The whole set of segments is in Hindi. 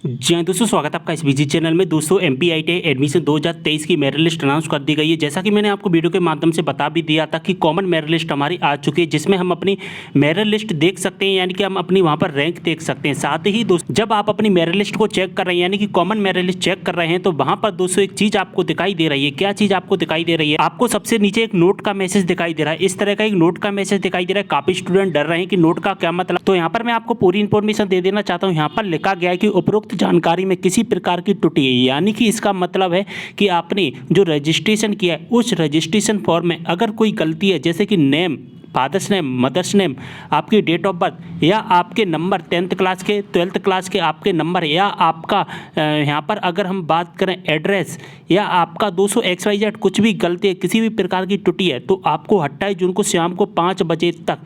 जी हाँ दोस्तों, स्वागत है आपका इस बिजी चैनल में। दोस्तों एमपीआईटी एडमिशन 2023 की मेरिट लिस्ट अनाउंस कर दी गई है। जैसा कि मैंने आपको वीडियो के माध्यम से बता भी दिया था कि कॉमन मेरिट लिस्ट हमारी आ चुकी है, जिसमें हम अपनी मेरिट लिस्ट देख सकते हैं, यानी कि हम अपनी वहाँ पर रैंक देख सकते हैं। साथ ही दोस्तों जब आप अपनी मेरिट लिस्ट को चेक कर रहे हैं, यानी कि कॉमन मेरिट लिस्ट चेक कर रहे हैं, तो वहाँ पर दोस्तों एक चीज़ आपको दिखाई दे रही है। क्या चीज़ आपको दिखाई दे रही है? आपको सबसे नीचे एक नोट का मैसेज दिखाई दे रहा है। इस तरह का एक नोट का मैसेज दिखाई दे रहा है। काफ़ी स्टूडेंट डर रहे हैं कि नोट का क्या मतलब। तो यहाँ पर मैं आपको पूरी इन्फॉर्मेशन दे देना चाहता हूँ। यहाँ पर लिखा गया है कि उपरोक्त जानकारी में किसी प्रकार की त्रुटि है, यानी कि इसका मतलब है कि आपने जो रजिस्ट्रेशन किया है उस रजिस्ट्रेशन फॉर्म में अगर कोई गलती है, जैसे कि name, father's name, mother's name, आपकी डेट ऑफ बर्थ या आपके नंबर 10th क्लास के 12th क्लास के आपके नंबर, या आपका यहाँ पर अगर हम बात करें एड्रेस, या आपका 200 XYZ कुछ भी गलती है, किसी भी प्रकार की त्रुटि है, तो आपको 28 जून को शाम को 5 बजे तक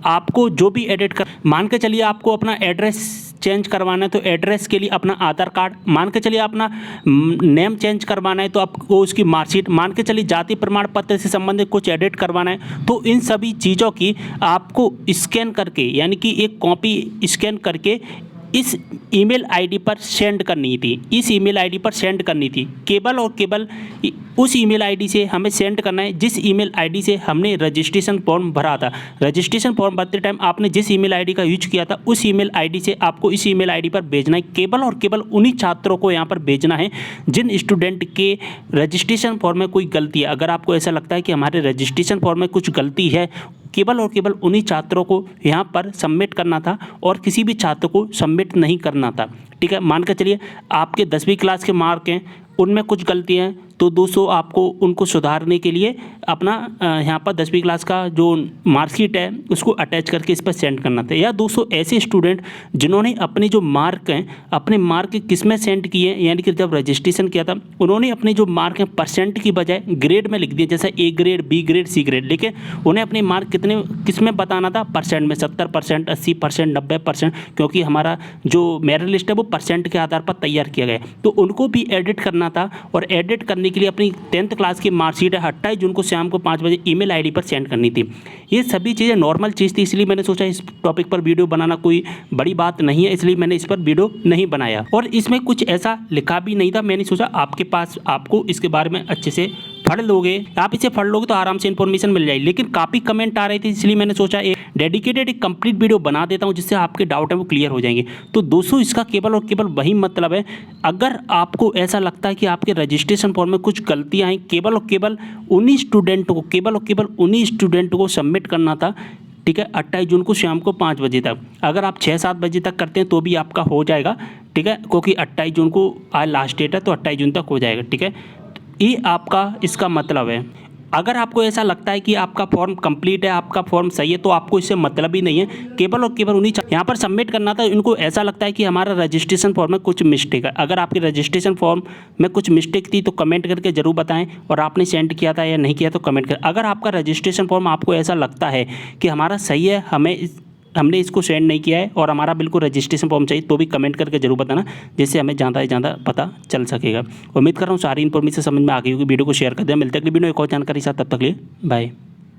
आपको जो भी एडिट कर, मान के चलिए आपको अपना एड्रेस चेंज करवाना है तो एड्रेस के लिए अपना आधार कार्ड, मान के चलिए अपना नेम चेंज करवाना है तो आपको उसकी मार्कशीट, मान के चलिए जाति प्रमाण पत्र से संबंधित कुछ एडिट करवाना है, तो इन सभी चीज़ों की आपको स्कैन करके, यानी कि एक कॉपी स्कैन करके इस ईमेल आईडी पर सेंड करनी थी। इस ईमेल आईडी पर सेंड करनी थी, केवल और केवल उस ईमेल आईडी से हमें सेंड करना है जिस ईमेल आईडी से हमने रजिस्ट्रेशन फॉर्म भरा था। रजिस्ट्रेशन फॉर्म भरते टाइम आपने जिस ईमेल आईडी का यूज किया था उस ईमेल आईडी से आपको इस ईमेल आईडी पर भेजना है। केवल और केवल उन्हीं छात्रों को यहाँ पर भेजना है जिन स्टूडेंट के रजिस्ट्रेशन फॉर्म में कोई गलती है। अगर आपको ऐसा लगता है कि हमारे रजिस्ट्रेशन फॉर्म में कुछ गलती है, केवल और केवल उन्हीं छात्रों को यहाँ पर सबमिट करना था और किसी भी छात्र को सबमिट नहीं करना था। ठीक है, मान कर चलिए आपके 10वीं क्लास के मार्क हैं, उनमें कुछ गलती हैं, तो दोस्तों आपको उनको सुधारने के लिए अपना यहाँ पर 10वीं क्लास का जो मार्कशीट है उसको अटैच करके इस पर सेंड करना था। या दोस्तों ऐसे स्टूडेंट जिन्होंने अपने जो मार्क हैं, अपने मार्क किस में सेंड किए, यानी कि जब रजिस्ट्रेशन किया था उन्होंने अपने जो मार्क हैं परसेंट की बजाय ग्रेड में लिख दिए, जैसे A grade, B grade, C grade, लेकिन उन्हें अपने मार्क कितने किस में बताना था, परसेंट में, 70%, 80%, 90%, क्योंकि हमारा जो मेरिट लिस्ट है वो परसेंट के आधार पर तैयार किया गया है। तो उनको भी एडिट करना था और एडिट करने के लिए अपनी 10th क्लास की मार्कशीट 28 जून को शाम को 5 बजे ईमेल आईडी पर सेंड करनी थी। ये सभी चीज़ें नॉर्मल चीज़ थी, इसलिए मैंने सोचा इस टॉपिक पर वीडियो बनाना कोई बड़ी बात नहीं है, इसलिए मैंने इस पर वीडियो नहीं बनाया। और इसमें कुछ ऐसा लिखा भी नहीं था। मैंने सोचा आपके पास, आपको इसके बारे में अच्छे से पढ़ लोगे, आप इसे पढ़ लोगे तो आराम से इन्फॉर्मेशन मिल जाएगी। लेकिन काफ़ी कमेंट आ रहे थे, इसलिए मैंने सोचा एक डेडिकेटेड एक कंप्लीट वीडियो बना देता हूं जिससे आपके डाउट है वो क्लियर हो जाएंगे। तो दोस्तों इसका केवल और केवल वही मतलब है, अगर आपको ऐसा लगता है कि आपके रजिस्ट्रेशन फॉर्म में कुछ गलतियां हैं, केवल और केवल उन्हीं स्टूडेंट को सबमिट करना था। ठीक है, 28 जून को शाम को 5 बजे तक। अगर आप 6-7 बजे तक करते हैं तो भी आपका हो जाएगा। ठीक है, क्योंकि 28 जून को आज लास्ट डेट है तो 28 जून तक हो जाएगा। ठीक है, ये आपका इसका मतलब है। अगर आपको ऐसा लगता है कि आपका फॉर्म कंप्लीट है, आपका फॉर्म सही है, तो आपको इससे मतलब ही नहीं है। केवल और केवल उन्हीं यहाँ पर सबमिट करना था। इनको ऐसा लगता है कि हमारा रजिस्ट्रेशन फॉर्म में कुछ मिस्टेक है। अगर आपके रजिस्ट्रेशन फॉर्म में कुछ मिस्टेक थी तो कमेंट करके ज़रूर बताएं, और आपने सेंड किया था या नहीं किया तो कमेंट कर। अगर आपका रजिस्ट्रेशन फॉर्म आपको ऐसा लगता है कि हमारा सही है, हमने इसको सेंड नहीं किया है और हमारा बिल्कुल रजिस्ट्रेशन फॉर्म चाहिए, तो भी कमेंट करके जरूर बताना, जिससे हमें ज़्यादा से ज़्यादा पता चल सकेगा। उम्मीद कर रहा हूँ सारी इन्फॉर्मेशन समझ में आ गई होगी। वीडियो को शेयर कर दें। मिलते हैं अगली वीडियो एक और जानकारी साथ, तब तक के लिए बाय।